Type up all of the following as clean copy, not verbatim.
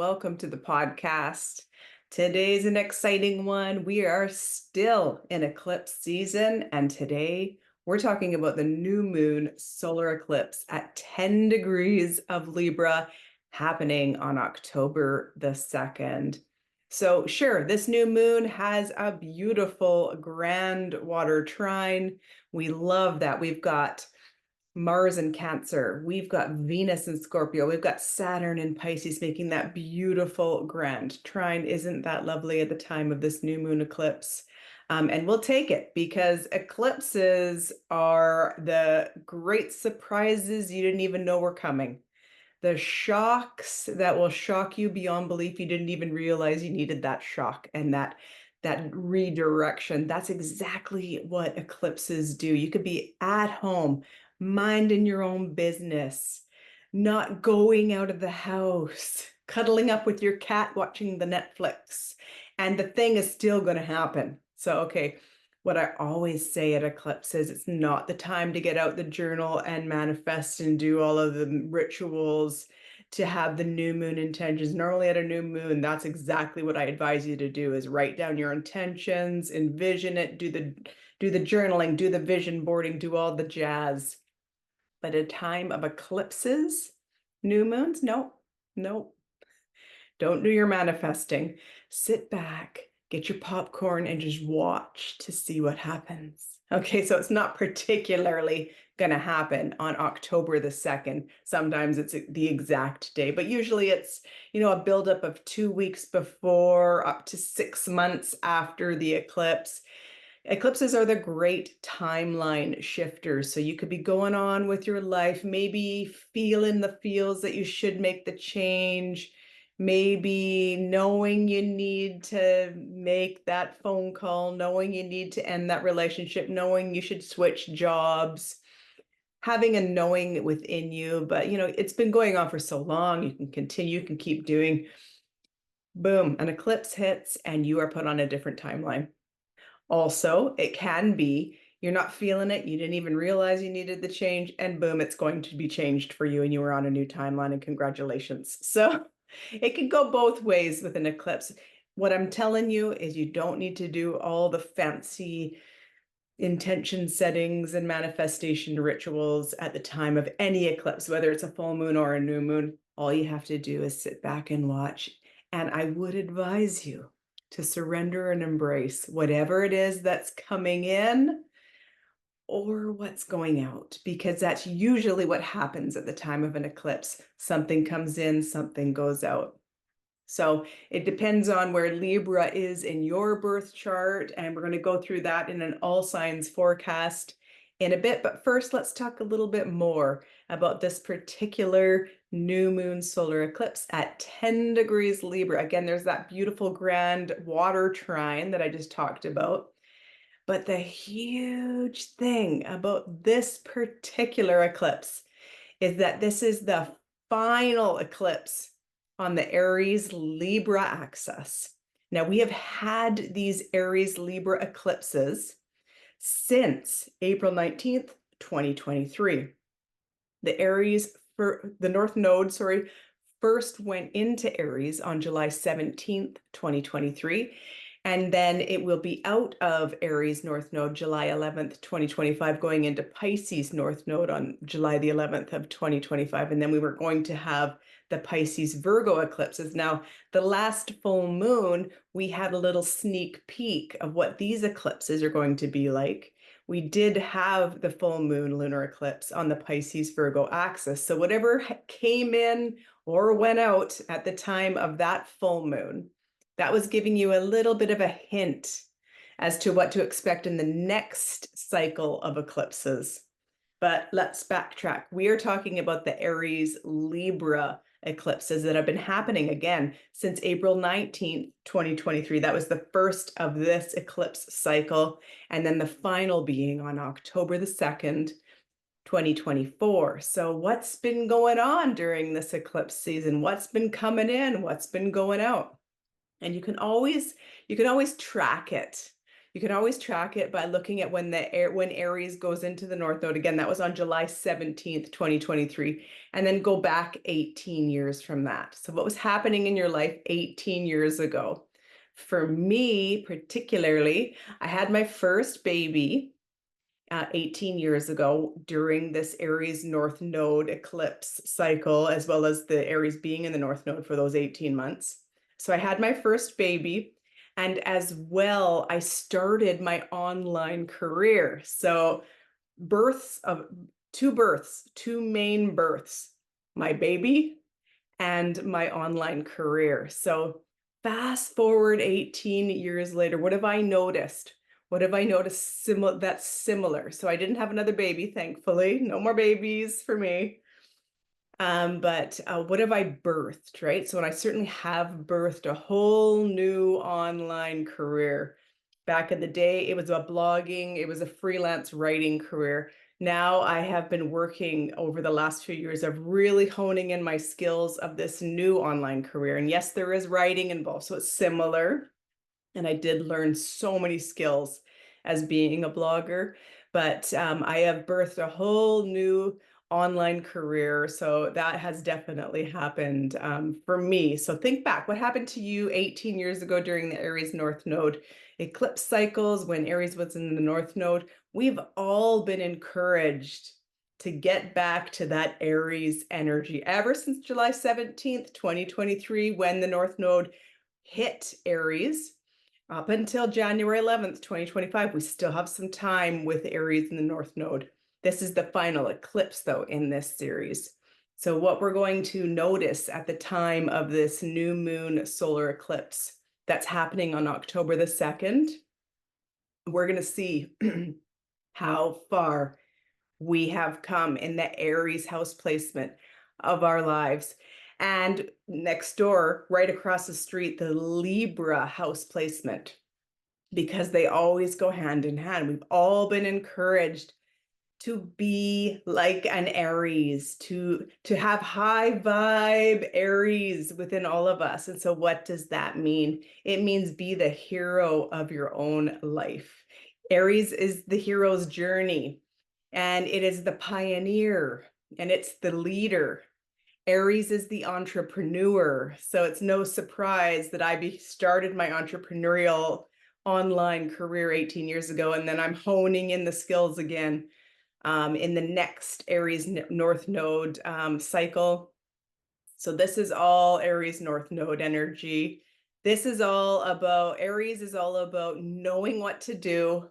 welcome to the podcast. Today's an exciting one. We are still in eclipse season, and today we're talking about the new moon solar eclipse at 10 degrees of Libra happening on October the 2nd. So sure, this new moon has a beautiful grand water trine. We love that. We've got Mars in Cancer, we've got Venus in Scorpio, we've got Saturn in Pisces making that beautiful grand trine. Isn't that lovely at the time of this new moon eclipse? And we'll take it because eclipses are the great surprises you didn't even know were coming. The shocks that will shock you beyond belief. You didn't even realize you needed that shock and that redirection. That's exactly what eclipses do. You could be at home, minding your own business, not going out of the house, cuddling up with your cat, watching the Netflix, and the thing is still going to happen. So, okay, what I always say at eclipses, it's not the time to get out the journal and manifest and do all of the rituals to have the new moon intentions. Normally at a new moon, that's exactly what I advise you to do, is write down your intentions, envision it, do the journaling, do the vision boarding, do all the jazz. But at a time of eclipses, new moons, no. Don't do your manifesting. Sit back, get your popcorn, and just watch to see what happens. Okay, so it's not particularly going to happen on October the 2nd. Sometimes it's the exact day, but usually it's, a buildup of 2 weeks before, up to 6 months after the eclipse. Eclipses are the great timeline shifters. So you could be going on with your life, maybe feeling the feels that you should make the change, maybe knowing you need to make that phone call, knowing you need to end that relationship, knowing you should switch jobs, having a knowing within you. But, it's been going on for so long. You can continue, you can keep doing. Boom, an eclipse hits and you are put on a different timeline. Also, it can be you're not feeling it, you didn't even realize you needed the change, and boom, it's going to be changed for you and you were on a new timeline, and congratulations. So it can go both ways with an eclipse. What I'm telling you is you don't need to do all the fancy intention settings and manifestation rituals at the time of any eclipse, whether it's a full moon or a new moon. All you have to do is sit back and watch. And I would advise you to surrender and embrace whatever it is that's coming in or what's going out, because that's usually what happens at the time of an eclipse. Something comes in, something goes out. So it depends on where Libra is in your birth chart, and we're going to go through that in an all signs forecast in a bit. But first, let's talk a little bit more about this particular new moon solar eclipse at 10 degrees Libra. Again, there's that beautiful grand water trine that I just talked about. But the huge thing about this particular eclipse is that this is the final eclipse on the Aries Libra axis. Now, we have had these Aries Libra eclipses since April 19th, 2023. The North Node, first went into Aries on July 17th, 2023. And then it will be out of Aries North Node July 11th, 2025, going into Pisces North Node on July the 11th of 2025. And then we were going to have the Pisces Virgo eclipses. Now, the last full moon, we had a little sneak peek of what these eclipses are going to be like. We did have the full moon lunar eclipse on the Pisces Virgo axis. So whatever came in or went out at the time of that full moon, that was giving you a little bit of a hint as to what to expect in the next cycle of eclipses. But let's backtrack. We are talking about the Aries Libra eclipses that have been happening again since April 19th, 2023. That was the first of this eclipse cycle, and then the final being on October the 2nd, 2024. So what's been going on during this eclipse season? What's been coming in? What's been going out? And you can always track it. You can always track it by looking at when when Aries goes into the North Node. Again, that was on July 17th, 2023, and then go back 18 years from that. So what was happening in your life 18 years ago? For me, particularly, I had my first baby 18 years ago during this Aries North Node eclipse cycle, as well as the Aries being in the North Node for those 18 months. So I had my first baby, and as well, I started my online career. So two main births, my baby and my online career. So fast forward 18 years later, what have I noticed? What have I noticed that's similar? So I didn't have another baby, thankfully. No more babies for me. But what have I birthed, right? So, and I certainly have birthed a whole new online career. Back in the day, it was a blogging, it was a freelance writing career. Now I have been working over the last few years of really honing in my skills of this new online career. And yes, there is writing involved, so it's similar. And I did learn so many skills as being a blogger, but I have birthed a whole new online career. So that has definitely happened for me. So think back, what happened to you 18 years ago during the Aries North Node eclipse cycles when Aries was in the North Node? We've all been encouraged to get back to that Aries energy ever since July 17th, 2023, when the North Node hit Aries. Up until January 11th, 2025, we still have some time with Aries in the North Node. This is the final eclipse, though, in this series. So what we're going to notice at the time of this new moon solar eclipse that's happening on October the 2nd, we're going to see how far we have come in the Aries house placement of our lives. And next door, right across the street, the Libra house placement, because they always go hand in hand. We've all been encouraged to be like an Aries, to have high vibe Aries within all of us. And so what does that mean? It means be the hero of your own life. Aries is the hero's journey, and it is the pioneer, and it's the leader. Aries is the entrepreneur. So it's no surprise that I started my entrepreneurial online career 18 years ago, and then I'm honing in the skills again in the next Aries North Node cycle. So this is all Aries North Node energy. This is all about, Aries is all about knowing what to do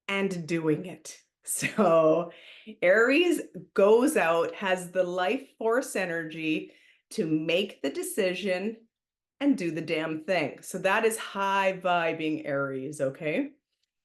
and doing it. So Aries goes out, has the life force energy to make the decision and do the damn thing. So that is high vibing Aries, okay?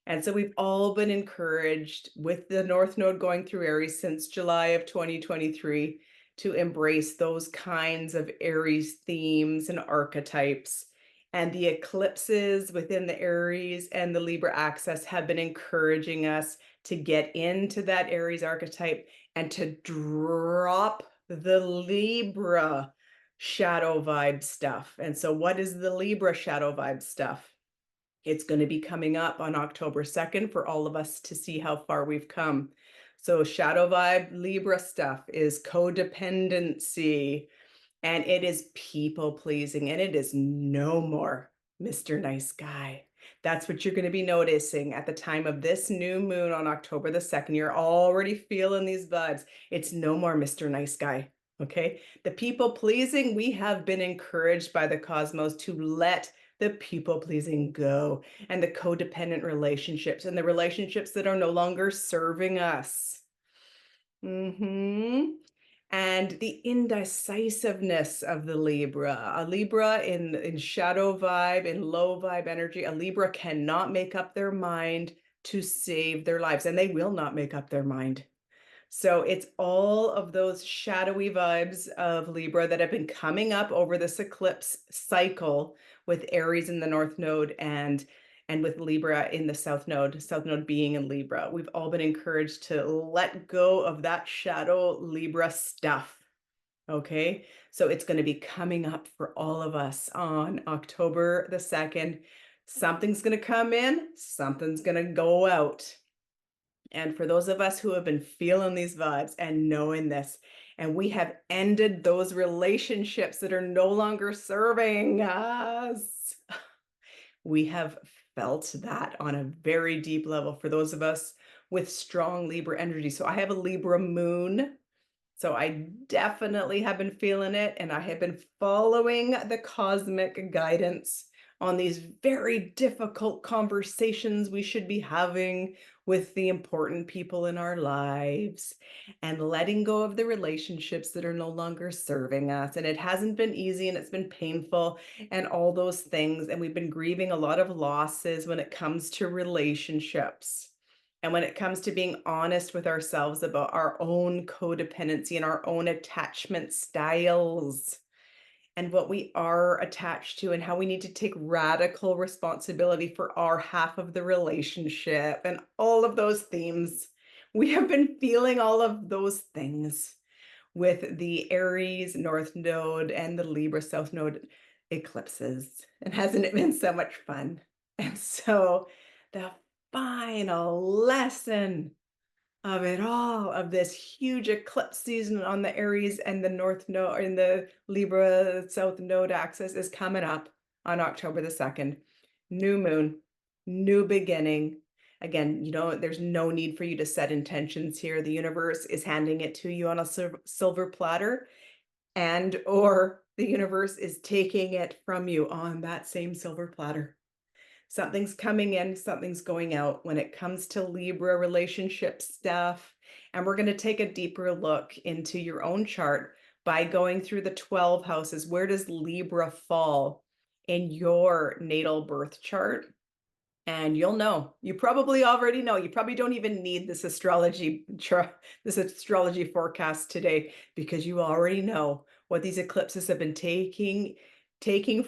And so we've all been encouraged with the North Node going through Aries since July of 2023 to embrace those kinds of Aries themes and archetypes. And the eclipses within the Aries and the Libra axis have been encouraging us to get into that Aries archetype and to drop the Libra shadow vibe stuff. And so what is the Libra shadow vibe stuff? It's going to be coming up on October 2nd for all of us to see how far we've come. So shadow vibe Libra stuff is codependency, and it is people pleasing, and it is no more Mr. Nice Guy. That's what you're going to be noticing at the time of this new moon on October the 2nd. You're already feeling these vibes. It's no more Mr. Nice Guy. Okay. The people pleasing, we have been encouraged by the cosmos to let the people pleasing go, and the codependent relationships and the relationships that are no longer serving us. And the indecisiveness of the Libra. A Libra in shadow vibe, in low vibe energy, a Libra cannot make up their mind to save their lives, and they will not make up their mind. So it's all of those shadowy vibes of Libra that have been coming up over this eclipse cycle with Aries in the North Node and with Libra in the South Node being in Libra. We've all been encouraged to let go of that shadow Libra stuff. Okay, so it's going to be coming up for all of us on October the 2nd. Something's going to come in, something's going to go out. And for those of us who have been feeling these vibes and knowing this, and we have ended those relationships that are no longer serving us, we have felt that on a very deep level for those of us with strong Libra energy. So I have a Libra moon. So I definitely have been feeling it, and I have been following the cosmic guidance on these very difficult conversations we should be having with the important people in our lives and letting go of the relationships that are no longer serving us. And it hasn't been easy and it's been painful and all those things. And we've been grieving a lot of losses when it comes to relationships. And when it comes to being honest with ourselves about our own codependency and our own attachment styles and what we are attached to and how we need to take radical responsibility for our half of the relationship and all of those themes. We have been feeling all of those things with the Aries North Node and the Libra South Node eclipses. And hasn't it been so much fun? And so the final lesson of it all, of this huge eclipse season on the Aries and the North Node, or in the Libra South Node axis, is coming up on October the 2nd. New moon, new beginning. Again, there's no need for you to set intentions here. The universe is handing it to you on a silver platter, and or the universe is taking it from you on that same silver platter. Something's coming in, something's going out when it comes to Libra relationship stuff. And we're going to take a deeper look into your own chart by going through the 12 houses. Where does Libra fall in your natal birth chart? And you'll know. You probably already know. You probably don't even need this astrology forecast today, because you already know what these eclipses have been taking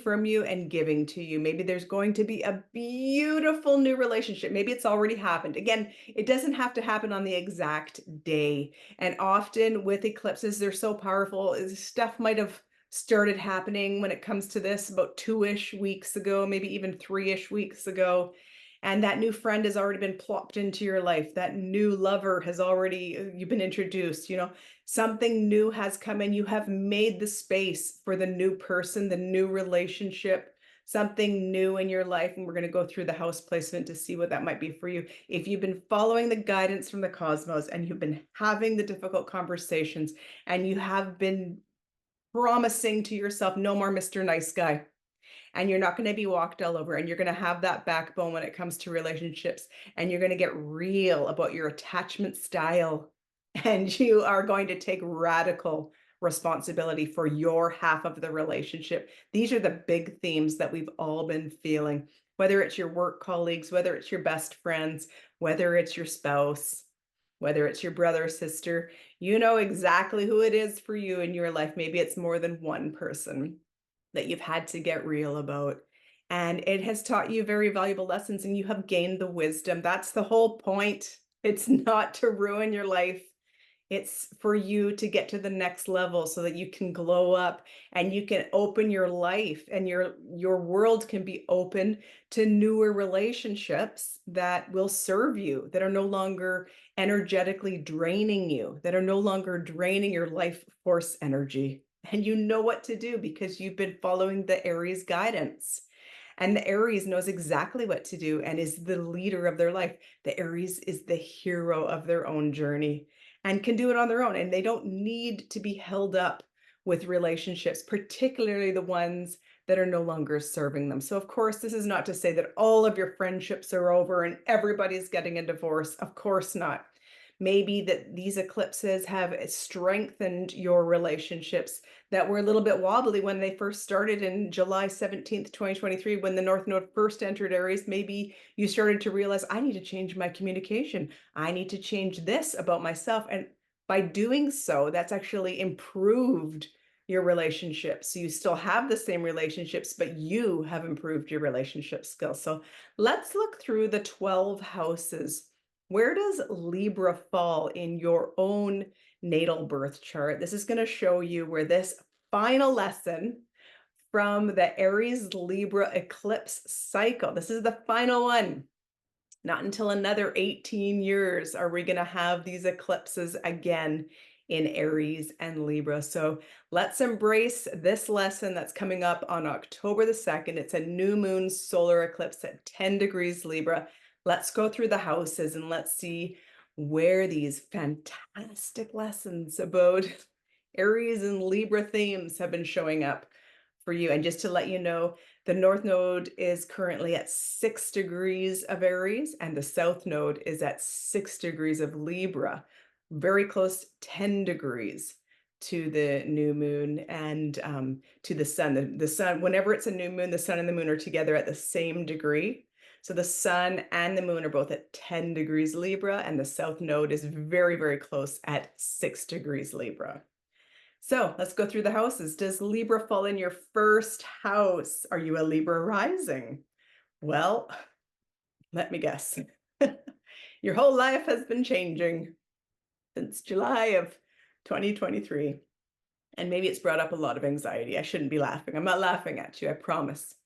from you and giving to you. Maybe there's going to be a beautiful new relationship. Maybe it's already happened. Again, it doesn't have to happen on the exact day. And often with eclipses, they're so powerful. Stuff might have started happening when it comes to this about 2-ish weeks ago, maybe even 3-ish weeks ago. And that new friend has already been plopped into your life. That new lover has already, you've been introduced, something new has come in. You have made the space for the new person, the new relationship, something new in your life. And we're going to go through the house placement to see what that might be for you. If you've been following the guidance from the cosmos and you've been having the difficult conversations and you have been promising to yourself, no more Mr. Nice Guy, and you're not going to be walked all over, and you're going to have that backbone when it comes to relationships, and you're going to get real about your attachment style, and you are going to take radical responsibility for your half of the relationship. These are the big themes that we've all been feeling, whether it's your work colleagues, whether it's your best friends, whether it's your spouse, whether it's your brother or sister. You know exactly who it is for you in your life. Maybe it's more than one person that you've had to get real about. And it has taught you very valuable lessons, and you have gained the wisdom. That's the whole point. It's not to ruin your life. It's for you to get to the next level so that you can glow up and you can open your life, and your world can be open to newer relationships that will serve you, that are no longer energetically draining you, that are no longer draining your life force energy. And you know what to do because you've been following the Aries guidance. And the Aries knows exactly what to do and is the leader of their life. The Aries is the hero of their own journey and can do it on their own. And they don't need to be held up with relationships, particularly the ones that are no longer serving them. So, of course, this is not to say that all of your friendships are over and everybody's getting a divorce. Of course not. Maybe that these eclipses have strengthened your relationships that were a little bit wobbly when they first started in July 17th, 2023, when the North Node first entered Aries. Maybe you started to realize, I need to change my communication. I need to change this about myself. And by doing so, that's actually improved your relationships. So you still have the same relationships, but you have improved your relationship skills. So let's look through the 12 houses. Where does Libra fall in your own natal birth chart? This is going to show you where this final lesson from the Aries Libra eclipse cycle. This is the final one. Not until another 18 years are we going to have these eclipses again in Aries and Libra. So let's embrace this lesson that's coming up on October the 2nd. It's a new moon solar eclipse at 10 degrees Libra. Let's go through the houses and let's see where these fantastic lessons about Aries and Libra themes have been showing up for you. And just to let you know, the North Node is currently at 6 degrees of Aries, and the South Node is at 6 degrees of Libra, very close, 10 degrees to the new moon and to the sun. The sun, whenever it's a new moon, the sun and the moon are together at the same degree. So the sun and the moon are both at 10 degrees Libra, and the South Node is very, very close at 6 degrees Libra. So let's go through the houses. Does Libra fall in your first house? Are you a Libra rising? Well, let me guess. Your whole life has been changing since July of 2023. And maybe it's brought up a lot of anxiety. I shouldn't be laughing. I'm not laughing at you, I promise.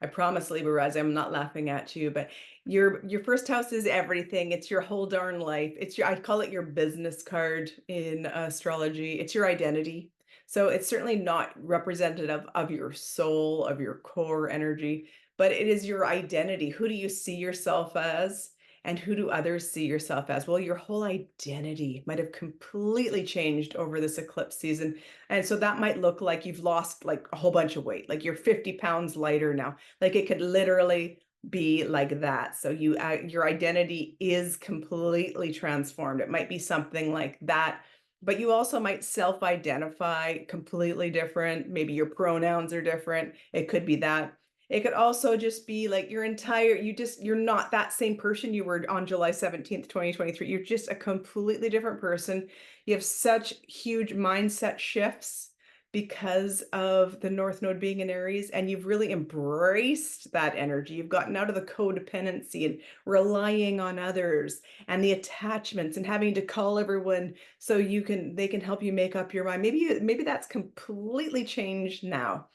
I promise, Libra rising, I'm not laughing at you, but your first house is everything. It's your whole darn life. It's your, I call it your business card in astrology. It's your identity. So it's certainly not representative of your soul, of your core energy, but it is your identity. Who do you see yourself as? And who do others see yourself as? Well, your whole identity might have completely changed over this eclipse season. And so that might look like you've lost like a whole bunch of weight, like you're 50 pounds lighter now. Like it could literally be like that. So your identity is completely transformed. It might be something like that, but you also might self-identify completely different. Maybe your pronouns are different. It could be that. It could also just be like your entire, you're not that same person you were on July 17th, 2023. You're just a completely different person. You have such huge mindset shifts because of the North Node being in Aries, and you've really embraced that energy. You've gotten out of the codependency and relying on others and the attachments and having to call everyone so they can help you make up your mind. Maybe that's completely changed now.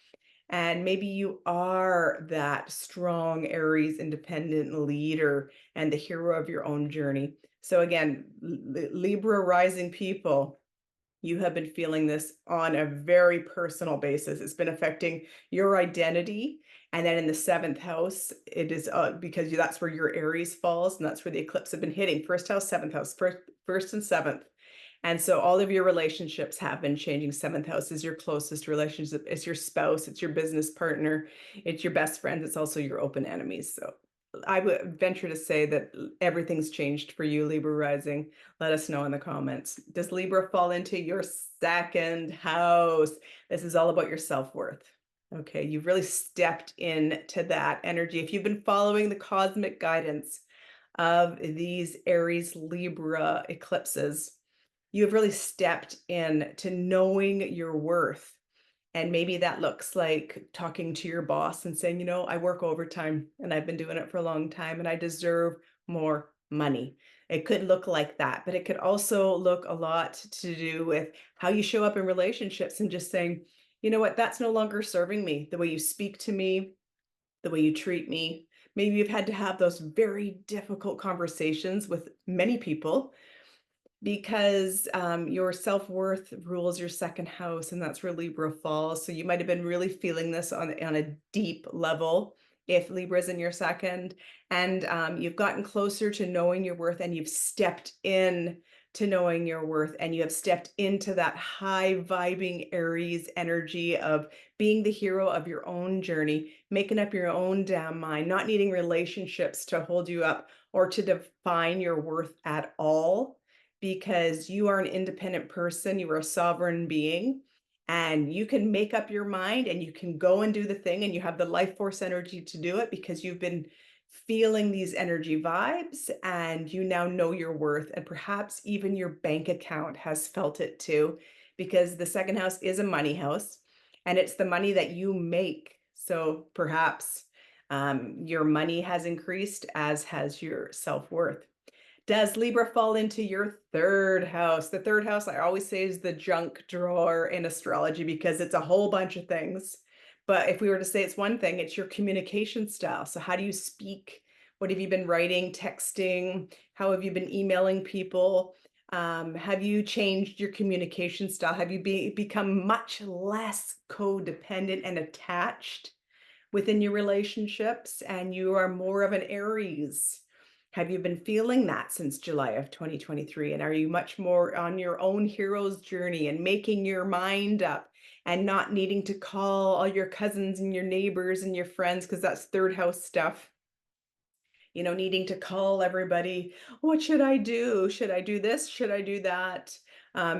And maybe you are that strong Aries independent leader and the hero of your own journey. So again, Libra rising people, you have been feeling this on a very personal basis. It's been affecting your identity. And then in the 7th house, it is because that's where your Aries falls, and that's where the eclipse have been hitting. First house, 7th house, first and 7th. And so all of your relationships have been changing. 7th house is your closest relationship. It's your spouse, it's your business partner, it's your best friends. It's also your open enemies. So I would venture to say that everything's changed for you, Libra rising. Let us know in the comments. Does Libra fall into your 2nd house? This is all about your self-worth. Okay, you've really stepped into that energy. If you've been following the cosmic guidance of these Aries Libra eclipses, you have really stepped in to knowing your worth. And maybe that looks like talking to your boss and saying, I work overtime and I've been doing it for a long time and I deserve more money. It could look like that, but it could also look a lot to do with how you show up in relationships and just saying, you know what, that's no longer serving me. The way you speak to me, the way you treat me. Maybe you've had to have those very difficult conversations with many people because your self-worth rules your 2nd house, and that's where Libra falls. So you might have been really feeling this on a deep level if Libra is in your 2nd, and you've gotten closer to knowing your worth, and you've stepped in to knowing your worth, and you have stepped into that high vibing Aries energy of being the hero of your own journey, making up your own damn mind, not needing relationships to hold you up or to define your worth at all, because you are an independent person, you are a sovereign being, and you can make up your mind and you can go and do the thing, and you have the life force energy to do it because you've been feeling these energy vibes and you now know your worth, and perhaps even your bank account has felt it too, because the 2nd house is a money house and it's the money that you make. So perhaps your money has increased, as has your self-worth. Does Libra fall into your 3rd house? The 3rd house, I always say, is the junk drawer in astrology because it's a whole bunch of things. But if we were to say it's one thing, it's your communication style. So how do you speak? What have you been writing, texting? How have you been emailing people? Have you changed your communication style? Have you become much less codependent and attached within your relationships, and you are more of an Aries? Have you been feeling that since July of 2023? And are you much more on your own hero's journey and making your mind up and not needing to call all your cousins and your neighbors and your friends, because that's third house stuff? You know, needing to call everybody, what should I do? Should I do this? Should I do that?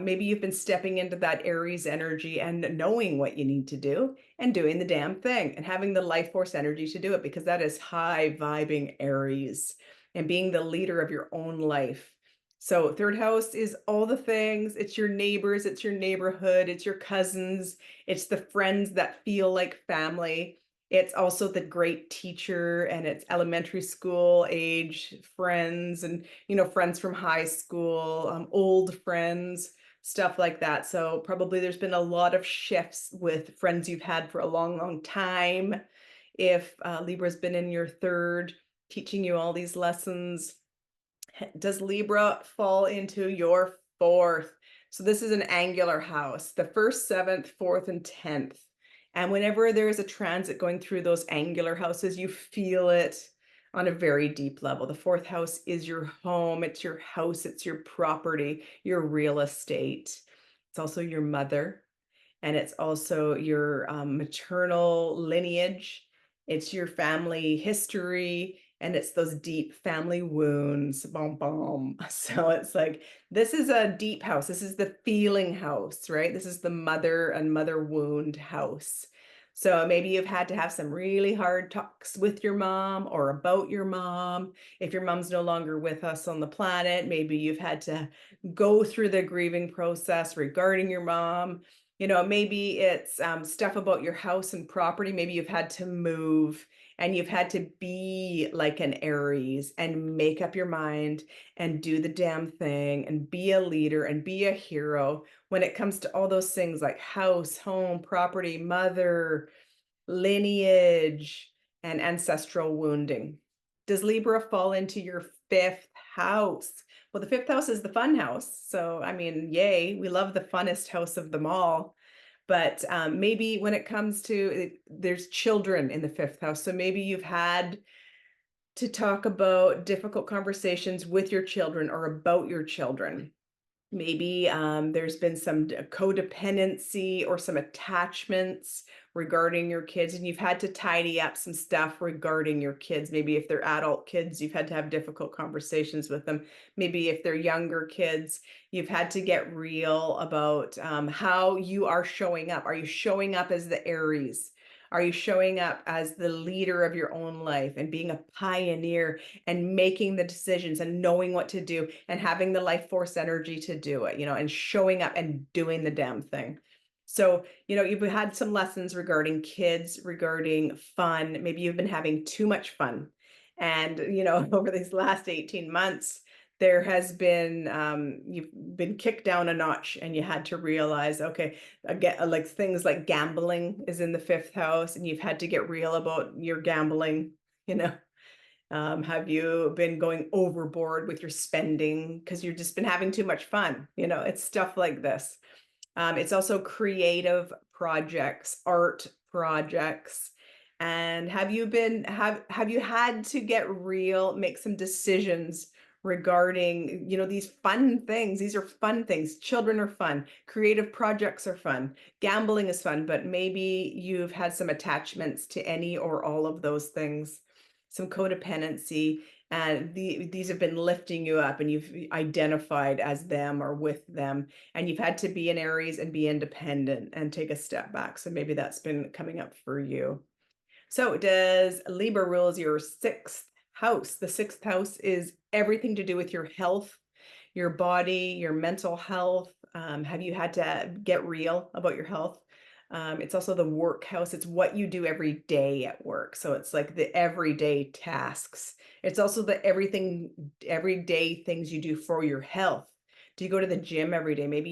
Maybe you've been stepping into that Aries energy and knowing what you need to do and doing the damn thing and having the life force energy to do it, because that is high vibing Aries and being the leader of your own life. So third house is all the things. It's your neighbors, it's your neighborhood, it's your cousins, it's the friends that feel like family. It's also the great teacher, and it's elementary school age friends, and, you know, friends from high school, old friends, stuff like that. So probably there's been a lot of shifts with friends you've had for a long, long time. If Libra's been in your third, teaching you all these lessons. Does Libra fall into your fourth? So this is an angular house, the first, seventh, fourth, and 10th. And whenever there is a transit going through those angular houses, you feel it on a very deep level. The fourth house is your home, it's your house, it's your property, your real estate. It's also your mother, and it's also your maternal lineage. It's your family history, and it's those deep family wounds. Boom, boom. So it's like, this is a deep house. This is the feeling house, right? This is the mother and mother wound house. So maybe you've had to have some really hard talks with your mom or about your mom. If your mom's no longer with us on the planet, maybe you've had to go through the grieving process regarding your mom. You know, maybe it's stuff about your house and property. Maybe you've had to move and you've had to be like an Aries and make up your mind and do the damn thing and be a leader and be a hero when it comes to all those things like house, home, property, mother, lineage, and ancestral wounding. Does Libra fall into your fifth house? Well, the fifth house is the fun house. So, I mean, yay, we love the funnest house of them all. But maybe when it comes to, there's children in the fifth house. So maybe you've had to talk about difficult conversations with your children or about your children. Maybe there's been some codependency or some attachments regarding your kids, and you've had to tidy up some stuff regarding your kids. Maybe if they're adult kids, you've had to have difficult conversations with them. Maybe if they're younger kids, you've had to get real about how you are showing up. Are you showing up as the Aries? Are you showing up as the leader of your own life and being a pioneer and making the decisions and knowing what to do and having the life force energy to do it, you know, and showing up and doing the damn thing? So, you know, you've had some lessons regarding kids, regarding fun. Maybe you've been having too much fun. And, you know, over these last 18 months, there has been, you've been kicked down a notch and you had to realize, okay, again, like things like gambling is in the fifth house, and you've had to get real about your gambling, you know. Have you been going overboard with your spending because you've just been having too much fun? You know, it's stuff like this. It's also creative projects, art projects. And have you had to get real, make some decisions regarding, you know, these fun things? These are fun things. Children are fun. Creative projects are fun. Gambling is fun, but maybe you've had some attachments to any or all of those things, some codependency, and these have been lifting you up and you've identified as them or with them, and you've had to be an Aries and be independent and take a step back. So maybe that's been coming up for you. So does Libra rules your sixth house? The sixth house is everything to do with your health, your body, your mental health. Have you had to get real about your health? It's also the work house. It's what you do every day at work. So it's like the everyday tasks. It's also the everyday things you do for your health. Do you go to the gym every day? Maybe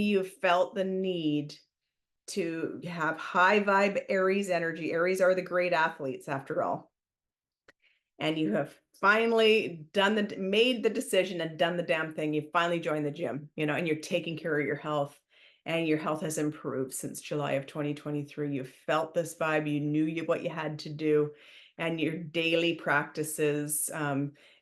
you've felt the need to have high vibe Aries energy. Aries are the great athletes after all. And you have finally made the decision and done the damn thing. You finally joined the gym, and you're taking care of your health, and your health has improved since July of 2023. You felt this vibe, you knew what you had to do, and your daily practices.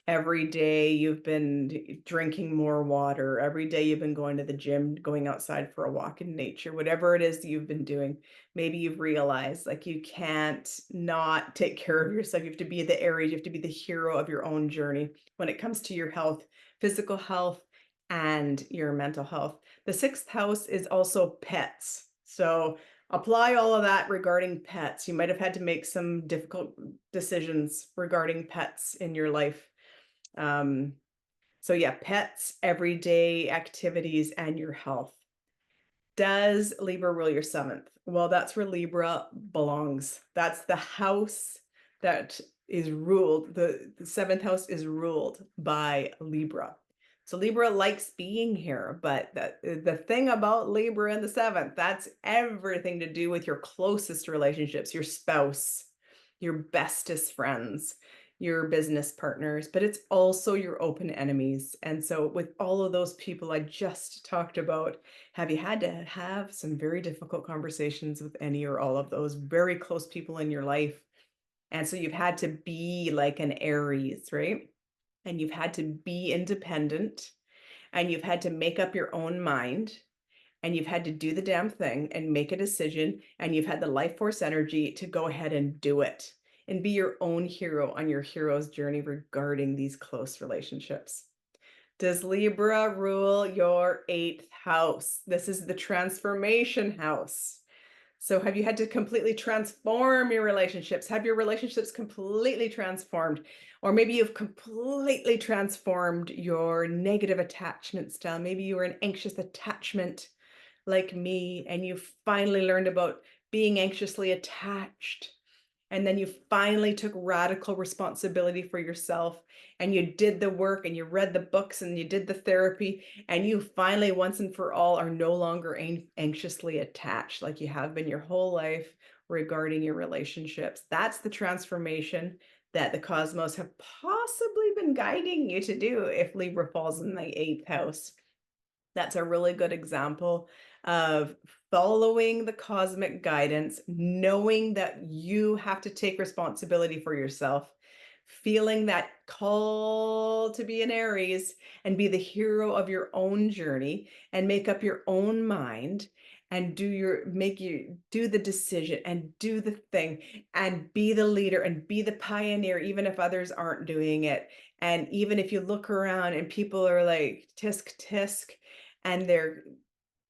Every day you've been drinking more water. Every day you've been going to the gym, going outside for a walk in nature, whatever it is that you've been doing. Maybe you've realized like you can't not take care of yourself. You have to be the Aries, you have to be the hero of your own journey when it comes to your health, physical health, and your mental health. The sixth house is also pets. So apply all of that regarding pets. You might have had to make some difficult decisions regarding pets in your life. So yeah, pets, everyday activities, and your health. Does Libra rule your seventh? Well, that's where Libra belongs. That's the house that is ruled. The seventh house is ruled by Libra. So Libra likes being here, but the thing about Libra in the seventh, that's everything to do with your closest relationships, your spouse, your bestest friends, your business partners, but it's also your open enemies. And so with all of those people I just talked about, have you had to have some very difficult conversations with any or all of those very close people in your life? And so you've had to be like an Aries, right? And you've had to be independent, and you've had to make up your own mind, and you've had to do the damn thing and make a decision, and you've had the life force energy to go ahead and do it and be your own hero on your hero's journey regarding these close relationships. Does Libra rule your eighth house? This is the transformation house. So have you had to completely transform your relationships? Have your relationships completely transformed? Or maybe you've completely transformed your negative attachment style. Maybe you were an anxious attachment like me, and you finally learned about being anxiously attached. And then you finally took radical responsibility for yourself, and you did the work, and you read the books, and you did the therapy, and you finally, once and for all, are no longer anxiously attached like you have been your whole life regarding your relationships. That's the transformation that the cosmos have possibly been guiding you to do if Libra falls in the eighth house. That's a really good example of following the cosmic guidance, knowing that you have to take responsibility for yourself, feeling that call to be an Aries and be the hero of your own journey and make up your own mind and do the decision and do the thing and be the leader and be the pioneer, even if others aren't doing it. And even if you look around and people are like tisk tisk and they're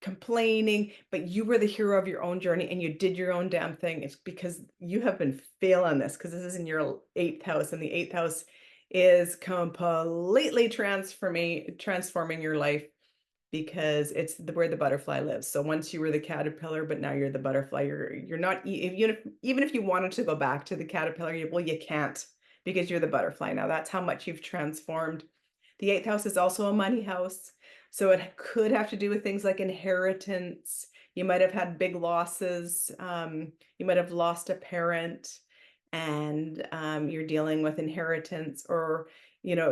complaining, but you were the hero of your own journey and you did your own damn thing. It's because you have been feeling this, because this is in your eighth house, and the eighth house is completely transforming your life, because it's where the butterfly lives. So once you were the caterpillar, but now you're the butterfly. You're not, even if you wanted to go back to the caterpillar, you can't, because you're the butterfly now. That's how much you've transformed. The eighth house is also a money house. So it could have to do with things like inheritance. You might have had big losses. You might have lost a parent, and you're dealing with inheritance, or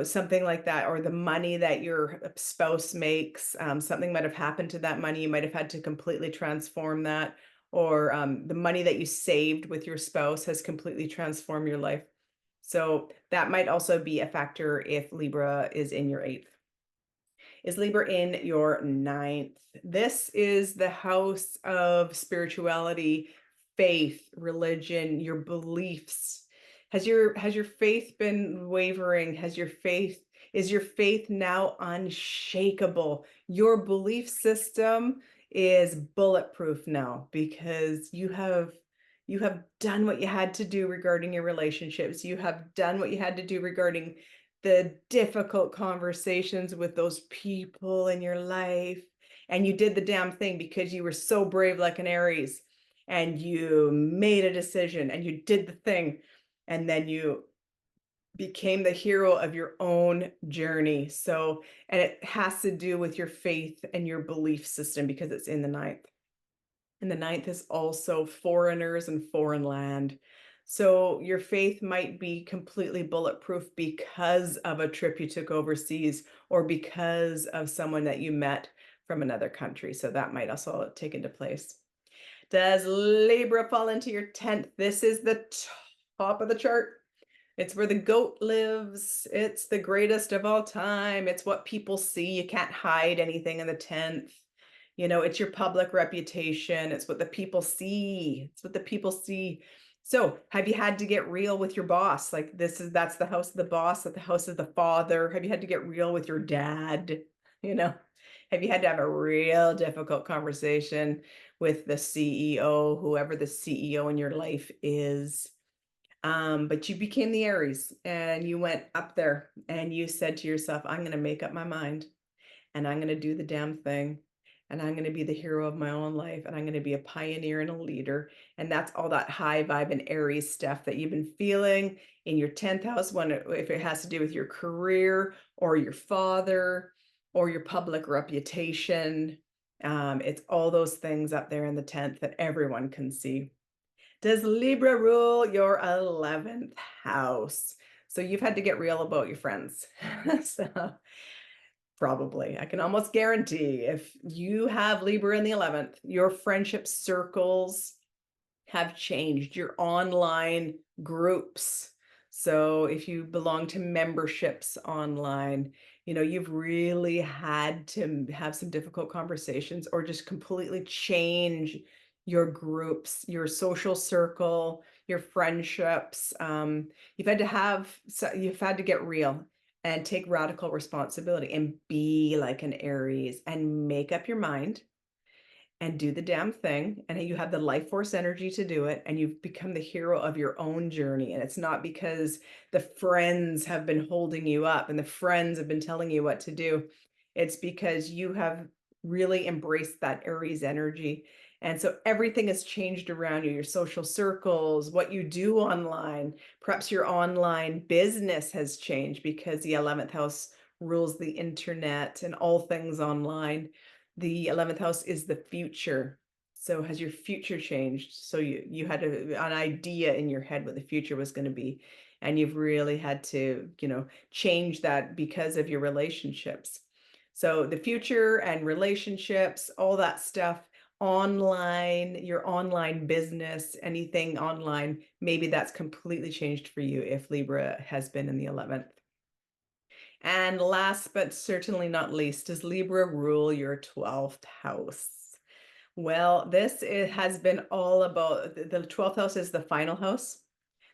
something like that, or the money that your spouse makes. Something might have happened to that money. You might have had to completely transform that, or the money that you saved with your spouse has completely transformed your life. So that might also be a factor if Libra is in your eighth. Is Libra in your ninth? This is the house of spirituality, faith, religion, your beliefs. Has your faith been wavering? Is your faith now unshakable? Your belief system is bulletproof now, because you have done what you had to do regarding your relationships. You have done what you had to do regarding the difficult conversations with those people in your life. And you did the damn thing because you were so brave like an Aries, and you made a decision and you did the thing. And then you became the hero of your own journey. So, and it has to do with your faith and your belief system, because it's in the ninth. And the ninth is also foreigners and foreign land. So your faith might be completely bulletproof because of a trip you took overseas or because of someone that you met from another country. So that might also take into place. Does Libra fall into your 10th? This is the top of the chart. It's where the goat lives. It's the greatest of all time. It's what people see. You can't hide anything in the 10th. You know, it's your public reputation. It's what the people see. It's what the people see. So, have you had to get real with your boss? Like that's the house of the boss, at the house of the father. Have you had to get real with your dad? You know, have you had to have a real difficult conversation with the CEO, whoever the CEO in your life is? But you became the Aries and you went up there and you said to yourself, I'm going to make up my mind and I'm going to do the damn thing. And I'm going to be the hero of my own life. And I'm going to be a pioneer and a leader. And that's all that high vibe and Aries stuff that you've been feeling in your 10th house, if it has to do with your career or your father or your public reputation. It's all those things up there in the 10th that everyone can see. Does Libra rule your 11th house? So you've had to get real about your friends. So probably, I can almost guarantee if you have Libra in the 11th, your friendship circles have changed, your online groups. So if you belong to memberships online, you know, you've really had to have some difficult conversations or just completely change your groups, your social circle, your friendships. You've had to get real and take radical responsibility and be like an Aries and make up your mind and do the damn thing. And you have the life force energy to do it. And you've become the hero of your own journey. And it's not because the friends have been holding you up and the friends have been telling you what to do. It's because you have really embraced that Aries energy. And so everything has changed around you, your social circles, what you do online, perhaps your online business has changed because the 11th house rules the internet and all things online. The 11th house is the future. So has your future changed? So you had an idea in your head what the future was going to be. And you've really had to, change that because of your relationships. So the future and relationships, all that stuff, online, your online business, anything online, maybe that's completely changed for you if Libra has been in the 11th. And last but certainly not least, does Libra rule your 12th house? Well, has been all about the 12th house is the final house.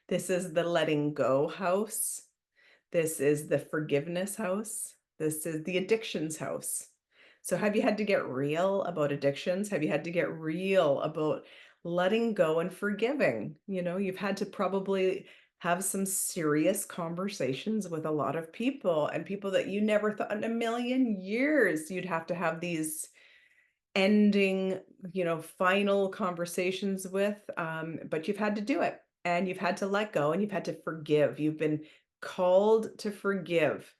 This is the letting go house. This is the forgiveness house. This is the addictions house. So have you had to get real about addictions? Have you had to get real about letting go and forgiving? You've had to probably have some serious conversations with a lot of people and people that you never thought in a million years you'd have to have these ending, final conversations with. But you've had to do it and you've had to let go and you've had to forgive. You've been called to forgive.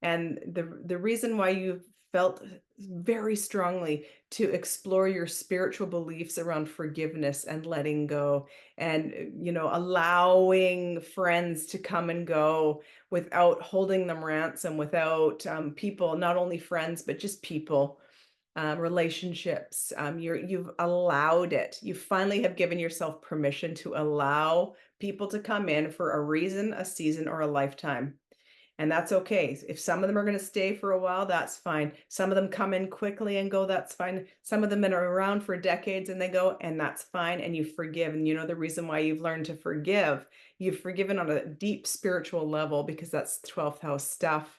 And the reason why you felt very strongly to explore your spiritual beliefs around forgiveness and letting go and, allowing friends to come and go without holding them ransom, without people, not only friends, but just people, relationships. You've allowed it. You finally have given yourself permission to allow people to come in for a reason, a season, or a lifetime. And that's okay. If some of them are going to stay for a while, that's fine. Some of them come in quickly and go, that's fine. Some of them are around for decades and they go, and that's fine. And you forgive. And the reason why you've learned to forgive, you've forgiven on a deep spiritual level because that's 12th house stuff.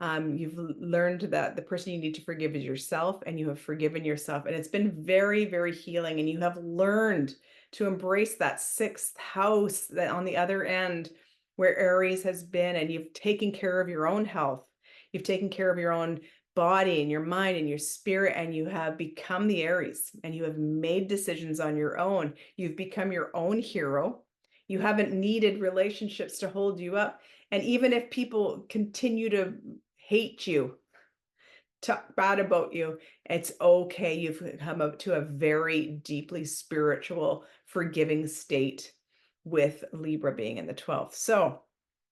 You've learned that the person you need to forgive is yourself, and you have forgiven yourself. And it's been very, very healing. And you have learned to embrace that 6th house that on the other end where Aries has been, and you've taken care of your own health. You've taken care of your own body and your mind and your spirit, and you have become the Aries and you have made decisions on your own. You've become your own hero. You haven't needed relationships to hold you up. And even if people continue to hate you, talk bad about you. It's okay. You've come up to a very deeply spiritual, forgiving state with Libra being in the 12th. So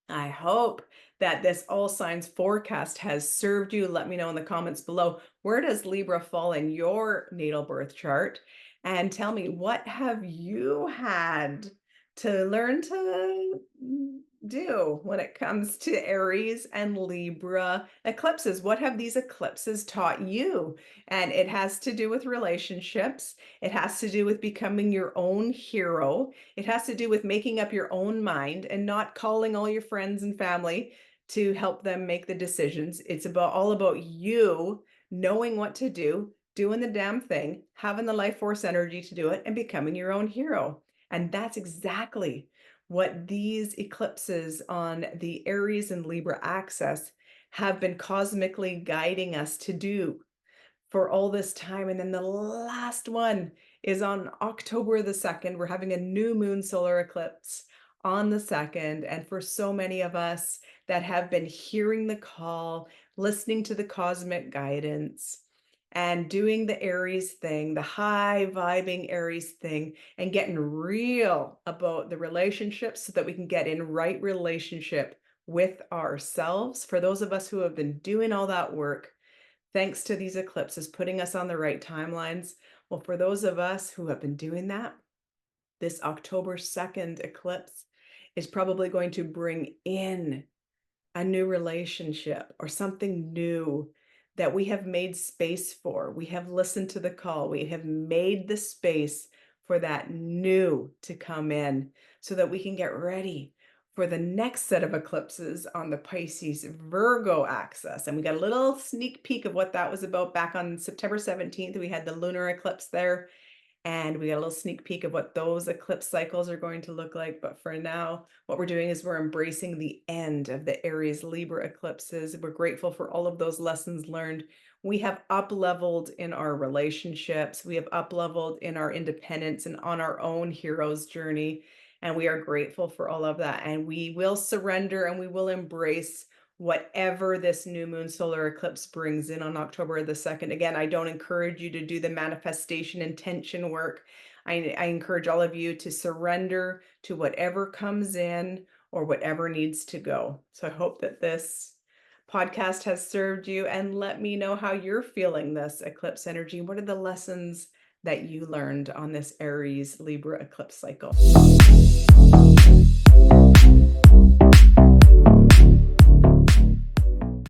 I hope that this all signs forecast has served you. Let me know in the comments below, where does Libra fall in your natal birth chart? And tell me, what have you had to learn to do when it comes to Aries and Libra eclipses? What have these eclipses taught you? And it has to do with relationships. It has to do with becoming your own hero. It has to do with making up your own mind and not calling all your friends and family to help them make the decisions. It's all about you knowing what to do, doing the damn thing, having the life force energy to do it, and becoming your own hero. And that's exactly what these eclipses on the Aries and Libra axis have been cosmically guiding us to do for all this time. And then the last one is on October the 2nd. We're having a new moon solar eclipse on the 2nd. And for so many of us that have been hearing the call, listening to the cosmic guidance, and doing the Aries thing, the high vibing Aries thing, and getting real about the relationships so that we can get in right relationship with ourselves. For those of us who have been doing all that work, thanks to these eclipses, putting us on the right timelines. Well, for those of us who have been doing that, this October 2nd eclipse is probably going to bring in a new relationship or something new that we have made space for. We have listened to the call. We have made the space for that new to come in so that we can get ready for the next set of eclipses on the Pisces Virgo axis. And we got a little sneak peek of what that was about back on September 17th. We had the lunar eclipse there. And we got a little sneak peek of what those eclipse cycles are going to look like. But for now, what we're doing is we're embracing the end of the Aries Libra eclipses. We're grateful for all of those lessons learned. We have up-leveled in our relationships. We have up-leveled in our independence and on our own hero's journey. And we are grateful for all of that. And we will surrender and we will embrace whatever this new moon solar eclipse brings in on October the 2nd. Again, I don't encourage you to do the manifestation intention work. I encourage all of you to surrender to whatever comes in or whatever needs to go. So I hope that this podcast has served you, and let me know how you're feeling this eclipse energy. What are the lessons that you learned on this Aries Libra eclipse cycle?